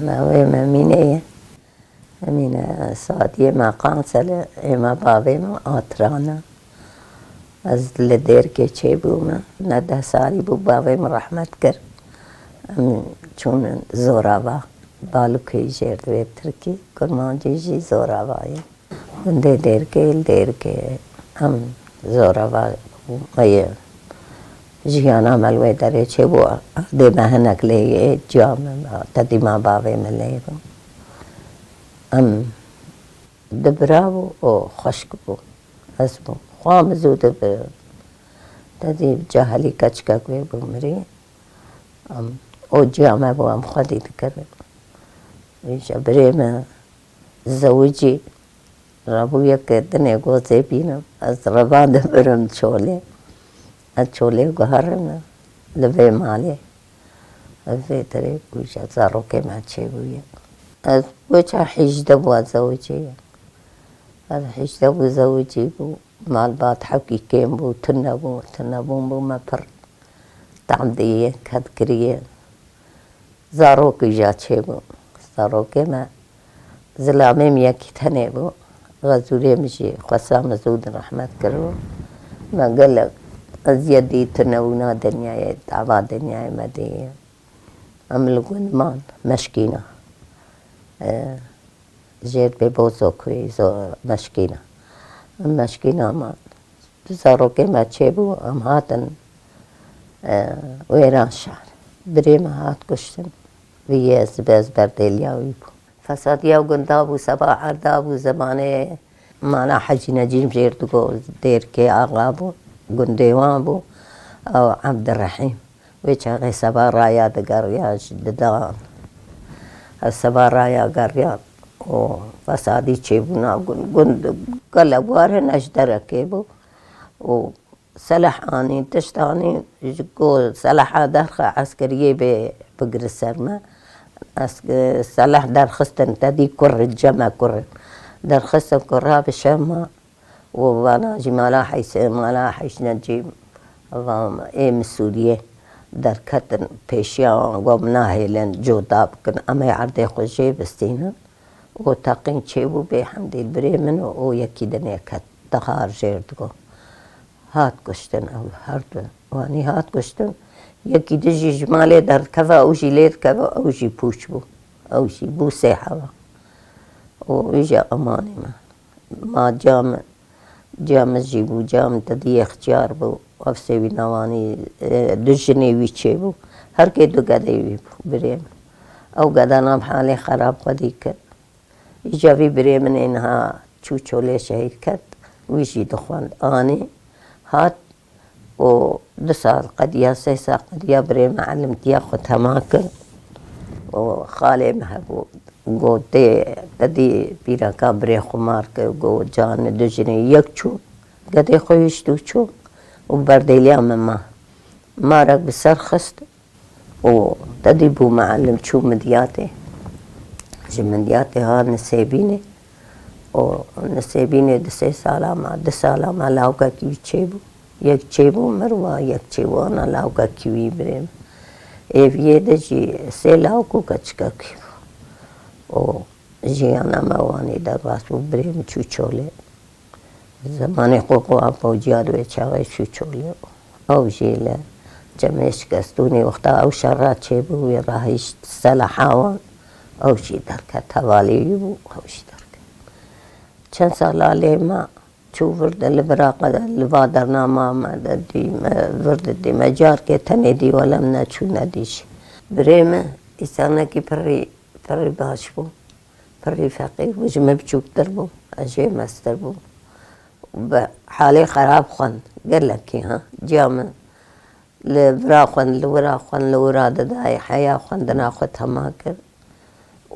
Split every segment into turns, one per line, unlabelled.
ناوی ممینه همین ساعتی ما قانسل اما بابی ما آترانا از لدیر که چه بوم نه 10 سالی بو بابی ما رحمت کرد چون زوراوا بالو که جرد و ترکی کرمان جیجی زوراوایی بنده دیر که هم زوراوا مایه جیانا ملوی داره چه بو ده مهنک لیه جام تدی ما بابی ملیه بو دبراو او خشک بو اسمو خوام زود به تدی جهلی کچکا کوی بمری او جامه بو خودی کرد ایش بریم زوجی رابو یک دنیا گوزه بینم از روان برم چوله از چوله گهرم لبه ماله از تری کوش زارو که مچه بویه از وچه 18 بو زوجی از 18 بو زوجی بو مال بات حقی کم بو تنبو بو ما پر تعمدیه کد کریه زارو که جاچه بو زارو که ما زلامه میاکی تنه بو غزوره میشه خسام زود رحمت کرو ما قال از یدی تنونا دنیای دعوا دنیای مدیه عمل گندمان مشکینا جير ببوزو كوي زو مشكينا ما زارو كما تشيبو ام هاتن ويران شهر بريما هات كشتن وياز باز برديليا ويبو فساد ياو قندابو سبا عردابو زمانه مانا حجي نجيم جير دقو دير كي آغابو قنديوان بو او عبد الرحيم ويچا غي سبا رايا دقرياج ددان السبا رايا قريان و فسادی چه بونا گند کلبواره نشدره که بو و سلاح آنی تشتانی جو سلاح درخ عسکریه به بگر سرما سلاح درخستن تدی کر جمع کر درخستن کرها بشما و وانا جمالا حیش نجیم و ایم سوریه در کتن پیشیان گم ناهیلن جوداب کن اما عرض خوشی بستینن و تاقین چه بو به حمدی بری من و یکی دنیا کت دخار جردگو هات کشتن او هر دو وانی هات کشتن یکی دجی جماله در کفا اوشی لیر کفا اوشی پوش بو اوشی بو سیحوا و ایجا امانی ما جام جیبو جام تدی اختیار بو افسوی نوانی دجنی وی چه بو هر که دو گده وی بو بریم او گده نام حالی خراب خودی کرد ایجابی بری من اینها چوچوله شهید کرد ویشی دخواند آنی هات و 2 سال قدیا 3 سال قدیا بری معلم تیا خود هما کرد و خاله محبو گو دی پیرا کا بری خمار کرد گو جان دجنی یک چون گده خویش دو چون و بردیلیا ما رک بسر خست و تدی بو معلم چون مدیاته جمندیاتی ها نسیبینه و نسیبینه 2 سالا ما لاوکا کیوی چه بو یک چه بو مروا یک چه بو انا لاوکا کیوی بریم ایویه ده جی 3 لاوکو کچکا کیو و جیانا موانی در واسو بریم چوچوله زمان قوقو اپا جیادوی چاقی چوچوله او جیله جمعش کستونی وقتا او شرات چه بو راهیش سلاحاوان اوشی درکت حوالی بو اوشی درکت چند سال آلی ما چو ورد لبا در نام آمد ورد دی مجار که تنی دی ولم نچو ندیش بریم ایسانه کی پری باش بو پری فقیر وجمه بچوک در بو اجه مستر بو حالی خراب خوند گرلکی ها جامن لورا خوند لورا دادای حیا خوندنا خود هما کرد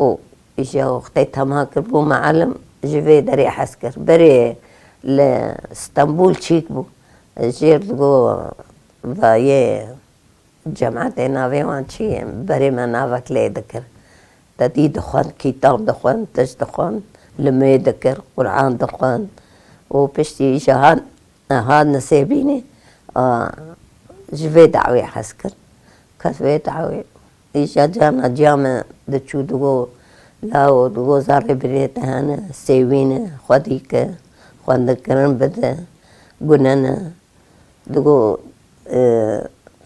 و ایجا وقتی تمام کرد بو معلم جوی دری حس کرد بری لستانبول چیک بو جرد گو و یه جماعت ناوی وان چیه بری من ناوک لی دکر دادی دخوان کتاب دخوان تش دخوان لمی دکر قرآن دخوان و پشتی ایجا هاد نسیبینی جوی دعوی حس کرد کسوی دعوی ایشا جانا جامع دچو دگو لاو دگو زاره بریت هنه سیوینه خودی که خواند کرن بده گننه دگو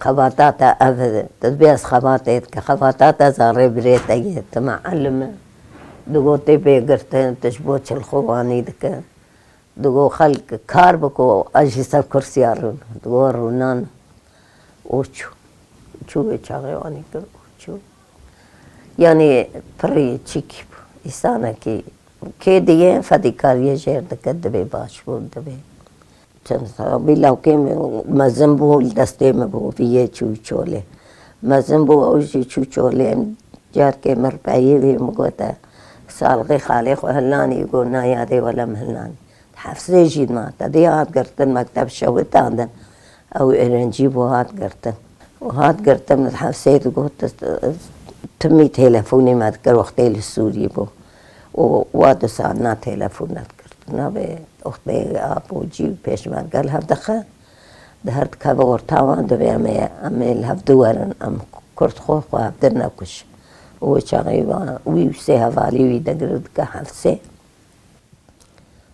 خباتات أبدا تدبيس خباتات كخباتات زاري بريتا تمعلمة دقو تبي قرتين تشبوش الخواني دك دقو خلق كاربكو أجهزة كرسيارون دقو رونان وشو شو شغيواني شو يعني بري تشيكي إسانا كي ديين فديكاريه جير دك دبي باشبور دبي بیلاو که مزن بود دسته مبود بیه چوچوله مزن بود اوجی چوچوله جار که مربعی بی مگوتا سالغی خالق و هلانی گو نایاده ولا مهلانی حفظه جید ما تدی هات گرتن مکتب شوید دادن او ارنجی بو هات گرتن و هات گرتن من حفظه گو تمی تلفونی مدکر وقتی لسوری بو و وادو ساعنا تلفون ندکر نبه اختی آب و جیب پیش من قال هف دخل دهرت که ورتاوان دبی امیل هف دوارن ام کرد خواه خواه در نکش و چاقی وی سه هوالی وی دگرد که حفظه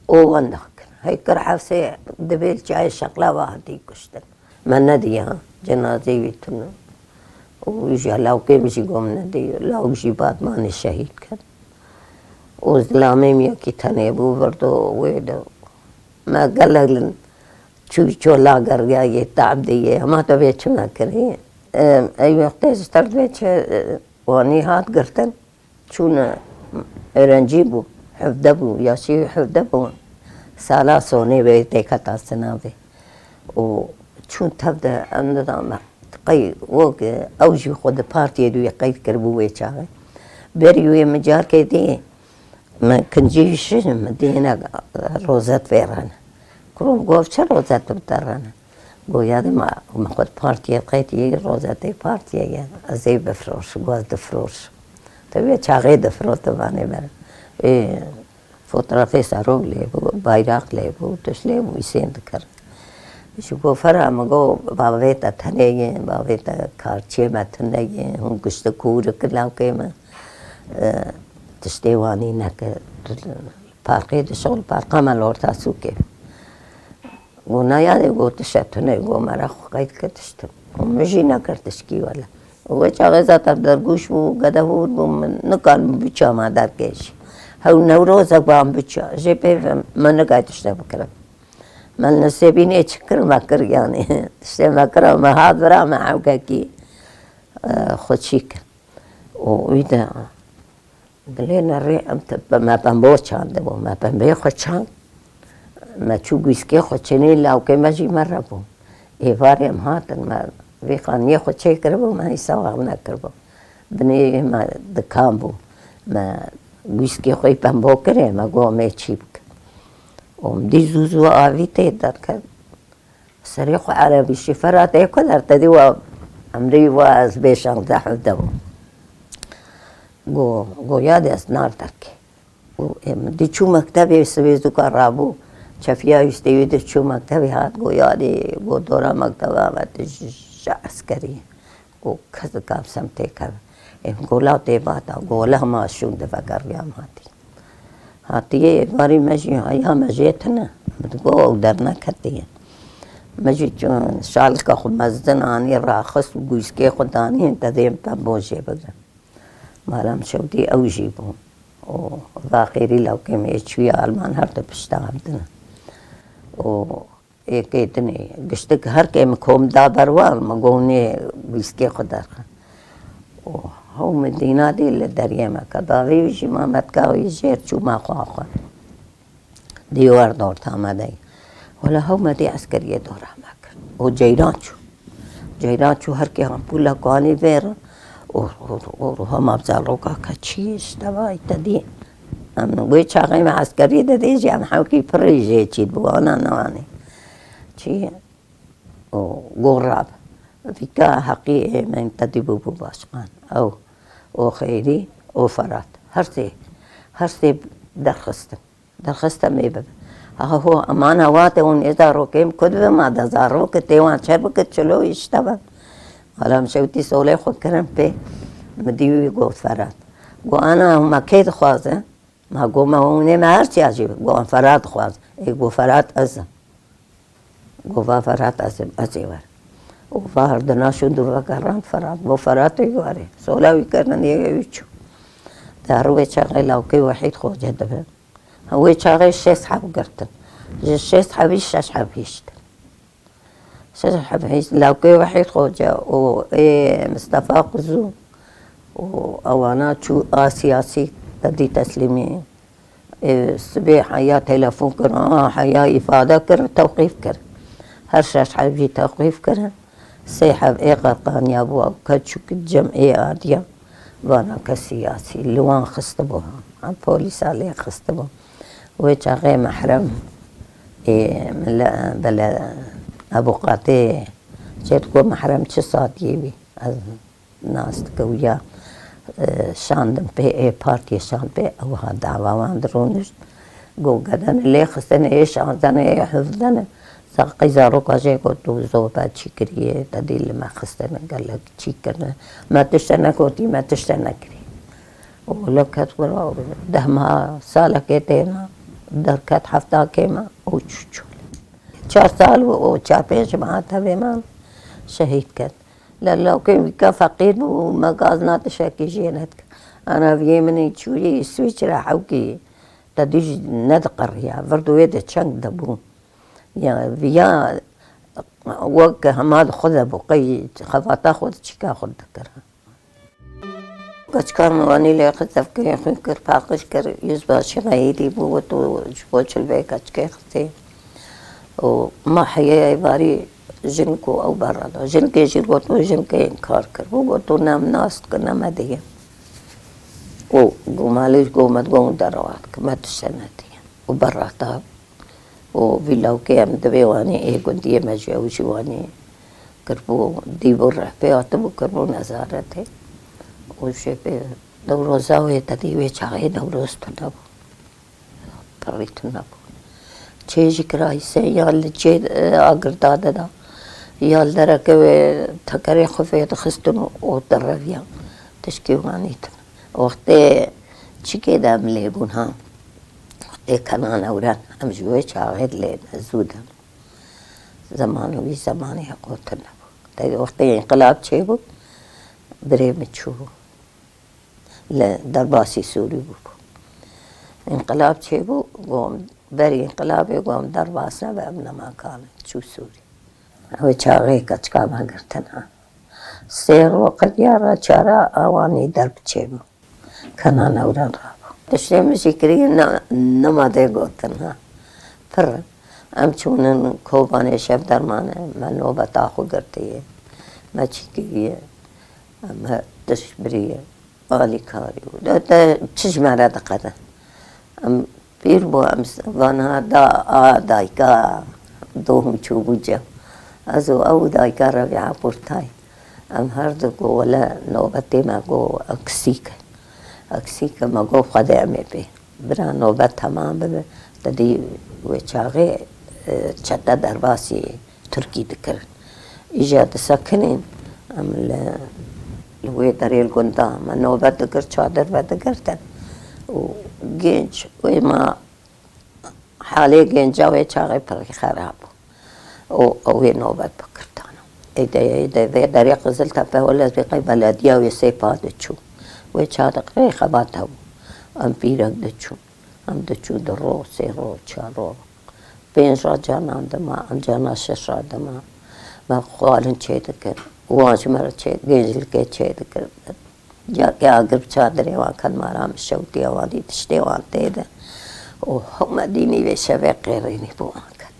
او وندخ هی کر حفظه دبیل چای شقلا واحدی کشتن من ندی ها جنازه وی تنو و یجی لاو که بشی گم ندی لاو جی بعد مانی شهید کرد و زلامه میا کی تنه بو بردو ویدو ما قال لن شو لاقر جاي تعب دي ما تبي شو كريه اي وقت استردت واني هات قرتن شون رنجيبو حفدبو يا شي حفدبو سالا سوني بيتي كتا سنابي و شون تبدا النظام قي وق اوجي خد بارتي دو يقيد كربو ويشاغي بريو مجار كيدي ما كنجيش مدينة روزات فيران كروم قوف چه روزات بترانه گویاد ما خود پارتیه قیدی روزاتی پارتیه ازی بفروش گوز دفروش تبیه چاقی دفروش تبانه بر فوترافی سارو لیبو بایراق لیبو تش لیبو ایسین دکر شو گو فرا مگو باویتا تنگه باویتا کارچه ما تنگه هم گشت کور کلاو که ما تشتیوانی نکه پارقی دشغل پارقا ملور تاسو که گو نیاده گو تشتونه گو مرا خو قید کتشتم و مجی نکردش کی والا و چاقی زاتر در گوش بو گده بود بو من نکان بچا ما در کش هاو نوروز اقوام بچا جی پی من نکایتشته بکرم من نسیبینی چکر مکر یعنی تشته مکرم مهاد برا معاوکا کی خودشی کن و ایده دلين الرئم ما بنبو چانده بو ما بنبي خود چاند ما چو گویسکی خود چنین لاو که مجی مره بو ایواری هم هاتن ما ویقانی خود چه کربو ما ایسا نکربو بنی ما دکان بو ما گویسکی خود بنبو کره ما گو می چی بک دی زوزو آوی تیدر کرد سری خو عربی شفرات ایکو در تدی و امری و از بیشان زحو دو گو یاد از نار درکه دی چو مکتبی سویزو کار رابو چفیا استوی دی چو مکتبی هات گو یادی گو دورا مکتب آمد عسکری گو کز کام سمته کب گو لاو تی باتا گو لهم آشون دفع کرگیم هاتی باری مجی ها مجیت نه گو در نکتی مجی چون شال کا خود مزدن آنی راخص گویسکی خود آنی انتظیم پا بوجه بگرم مالام شودی اوجی بو و واقعی لو که میچوی آلمان هر تو پشتام دن و یک اتنی گشته هر که مکوم دادروال مگونی بیسکی خدا و هو مدینه دیل دریه مکداوی ویشی مامد کاوی جیر چو ما خواه دیوار دور تامده ولی هو مدی عسکریه دور مکر و جیران چو هر که هم پولا کوانی بیرن و هم افضل رو که چیش دوای تدی ام گوی چاقی عسکری دادی جی ام حوکی پریجی چید بو آنا نوانی چی گراب فیکا حقیقی من تدی بو باشقان او خیری او فرات هر سی درخستم میبب هو امان هوات اون ازارو کم کد ما دزارو که تیوان چرب که چلو اشتبه حالا شوتی سوله خود کرم پی مدیوی گفت فراد گو انا ما کید خوازه ما گو ما اونه ما هرچی عجیبه گو فراد خواز ای گو فراد ازم گو فراد ازم ازیور و فردنا شد و کردن فراد گو فراد ایواره سولاوی کردن یه چو در روی چاقی لاوکی وحید خود جدبه هوی چاقی 6 حب گرتن 6 حبیش 6 حب هیشت 6 حب هیشت لاوکی وحید خود جا و مصطفى قزو و اوانا چو سیاسی تدی تسلیمی صبح حیا تلفون کرن حیا افاده کرن توقیف کرن هر 6 حبی توقیف کرن 3 حب قرقانیا بو کچوک جمعی آدیا وانا كسياسي لوان خستبوها عن بوليس عليه خستبوها ويتشاغي محرم بلا ابو قاتي جاتكو محرم چسات يبي الناس تكويا شاندم بي بارتي شاند بي او ها دعوة واندرونش قو قدن اللي خستن ايش عندن ايه حفظن ساقي زاروكا جي قلتو زوبا تشيكريه تدي اللي ما خستنا قال لك تشيكرنا ما تشتنا كوتي ما تشتنا كري ولو كانت ورا دهما سالة كيتينا در كانت حفتا كيما وتشول 4 سال و 4 5 معاتها بمان شهيد كانت لو كان فقير وما قازنا تشاكي جينتك انا في مني تشوي سويتش راح اوكي تديج ندقر يا فردو يد تشانك دبو يعني فيا وقت هماد خذ بقي خفاتا خذ شكا خذ ذكرها كشكار مواني لي خذ كي خنكر باقش كر يزبا شغايدي بوتو جبوش البيك كشكي خذي وما حيا باري جنكو او برا جنكي جربوتو جنكي انكار كر بوتو نام ناس كنا مديه وماليش قومت قوم دروات ما تشنتي وبرا طاب وبيلاو كام دبيواني ايه كنت يمشي وشواني كربو ديبو رحبي وطبو كربو نزارته وشبه دورو زاوية تديوي چاقه دورو استنبو بريت نبو چه كراي سيال چه اگر داده دا يال دركوه تكري خفيت خستنو ودرفيا تشكيوانيتن وقتی چیکه دم لیبون ها وقتی کنان اوران هم جوی چاقید لین زودن زمانوی زمانی حقوقت نبود تا وقتی انقلاب چه بود بریم چو در باسی سوری بود انقلاب چه بود گوم بری انقلابی گوم در باس نبه نما کانه چو سوری هوی چاقی کچکا مگرتن ها سیر وقت یارا چارا آوانی درب چه بود كان أوران رابو تشتري مشكلة نما ده قوتن ها فر أم چونن كوبانه شب درمانه من نوبة تاخو قرتيه ما چيكيه أم تشبريه آلي كاريو ده چش مرا دقده أم بير بو أم وانا دا دايكا دوهم چوبو جو ازو او دايكا ربيعه بورتاي أم هردو قو ولا نوبتي ما قو أكسيك اکسی ما گفت خدای به برای نوبت تمام به تدی و چاقه چتا درباسی ترکی دکر ایجاد سکنین ام لوی دریل گندا ما نوبت دکر چادر و دکرتن و گنج و ما حالی گنجا و چاقه پر خراب و اوی نوبت بکرتانو ایده دری قزلتا به ولز بقی بلدیا و سیپاد چو و چادق ری خباتو ام پیرک دچو ام دچو درو سیرو چارو 5 را جانان دما ام جانا 6 را دما ما خوالن چه دکر واج مر چه گیجل که چه دکر جا که اگر چادری وان کن مارام شوتی وادی تشتی وان تیده و هم دینی و شبه قیرینی بوان کد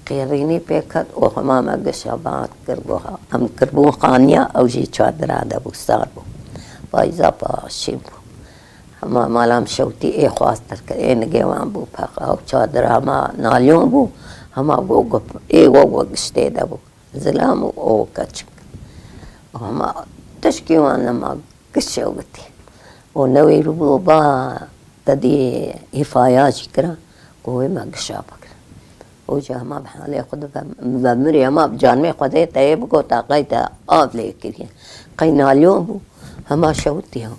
قیرینی پیکد و همه مگشابات کربوها ام کربون خانیا او جی چادر آده بو سار بو بایزا باشیم بو همه مالام شوتی ای خواست کرد ای نگیوان بو پاق او چادر همه نالیون بو همه بو گپ ای گو گشته ده بو زلام او کچک همه تشکیوان نما گشوگتی و نوی رو بو با تدی حفایاجی کرا گوی ما گشا بکر او جا همه بحالی خود بمری همه بجانمه خوده تایب گو تا قیتا آب لیکرین قی نالیون بو هما شوتيهم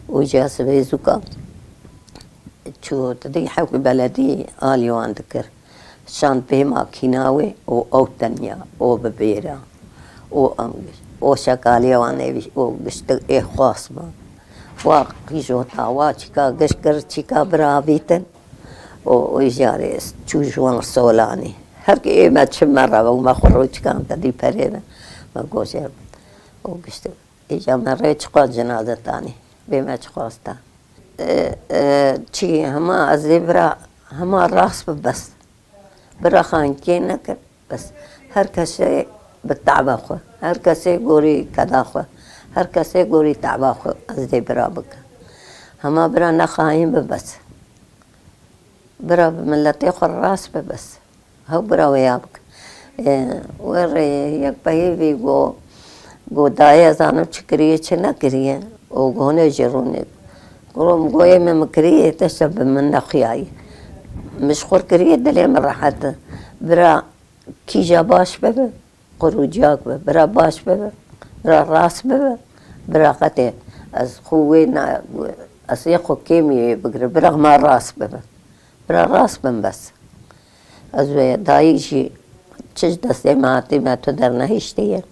وجا سبيزوكا شو تدي حوي بلدي آليوان ذكر شان بهما كيناوي أو تنيا أو ببيرا أو شكالي وانا أو قشت إيه خاص ما واقيجو تاوا چيكا قشكر چيكا برابيتن أو إجاريس چوجوان سولاني هر كي ما تشمر وما خروج كان تدي برينا ما قوشر أو قشت إجا مرة چقا جنازة تاني بما چقاستا چی هما از برا هما راس بس برا خان کی نکر بس هر کسی بالتعب خو هر کسی گوری کدا خو هر کسی گوری تعب خو از برا بک هما برا نخایم بس برا ملتی خو راس بس هو برا ویابک ور یک پهی گو دایا زانو چکریه چه نکریه او گونه جرونه قروم قوية من مكرية تشرب من نخياي مش خور كرية دلي من راحت برا كيجا باش ببا قروجاك برا باش ببا برا راس ببا برا قتي از خوينا أسيقو كيمي بقر برا ما راس ببا برا راس بن بس از دايجي تشج دستي معاتي ما تدرنا هيشتيه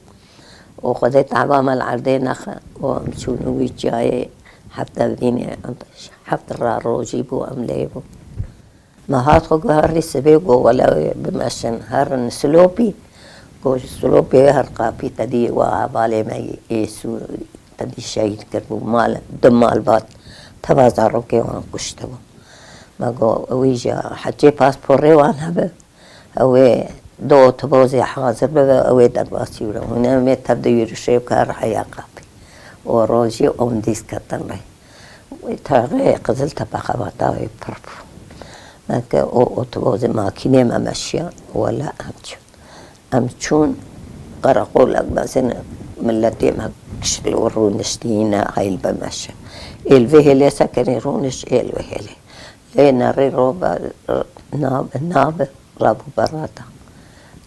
وخذت عبام العردين نخ ومشونو ويجاي حتى بديني حتى الرارو جيبو أمليبو ما هاتخو هاري سبيقو ولا بمشن هار سلوبي قو سلوبي هر قابي تدي وعبالي ما يسو تدي شايد كربو مال دمال بات تبازارو كي وان قشتبو ما قو ويجا حجي باسبوري وان هبه اوه دو تبوزي حاضر ببه اوه درباس يورو هنا مي تبدو يرشيب كار حيا قابي وروجي أمديس كتنري وتاغي قزل تبخبطا ويبربو ماك او تبوزي ماكينة ما ماشية ولا أمشون قرقوا لك بسنا ملتي ما كشلو رونشتينا هاي البمشة الفهلة سكني رونش الفهلة لين ري روبا ناب رابو براتا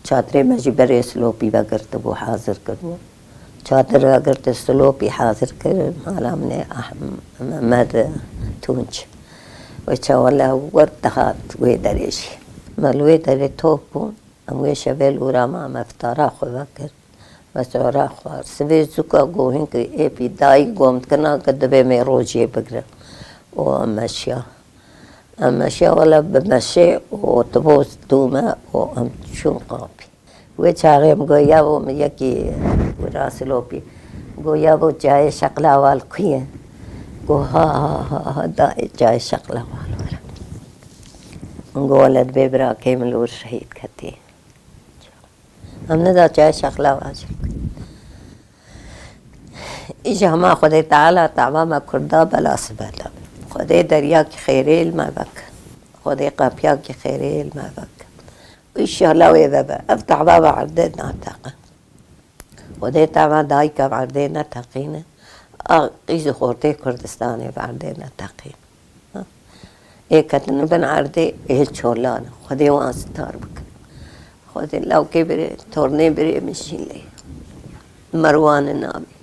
شاطري ماجي بريس لو بيبا قرتبو حاضر كدو شاطر اگر تسلوبي حاضر كر مالا من محمد تونج وچا ولا ورتخات ويدريش مالوي دري توبون اموي شبل ورما مفتارا خو بكر مسورا خو سبيزوكا گوهن كي اي بي داي قومت كنا قدبه مي روجي بقرا ومشيا امشيا ولا بمشي وتبوس دوما وامشون قابي وچاغم گویا و یکی وراسلوبی گویا و جای شقلاوال کیه گو ها دا جای شقلاوال ولا گولد ببرا کیملور شهید کتی همنا دا جای شقلاوال ایجا ما خدای تعالی تعمام کردا بلا سبلا خدای دریا کی خیریل ما بک خدای قاپیا کی خیریل ما بک إن شاء الله ويذبح أفتح بابا عردنا تاقة ودي تابع دايكا بعردنا تاقينا إيزو خورتي كردستاني بعردنا تاقينا إيه كتن بن عردي إيه الشولانا خدي وان ستار بك خدي لو كبري تورني بري مشي لي مروان النامي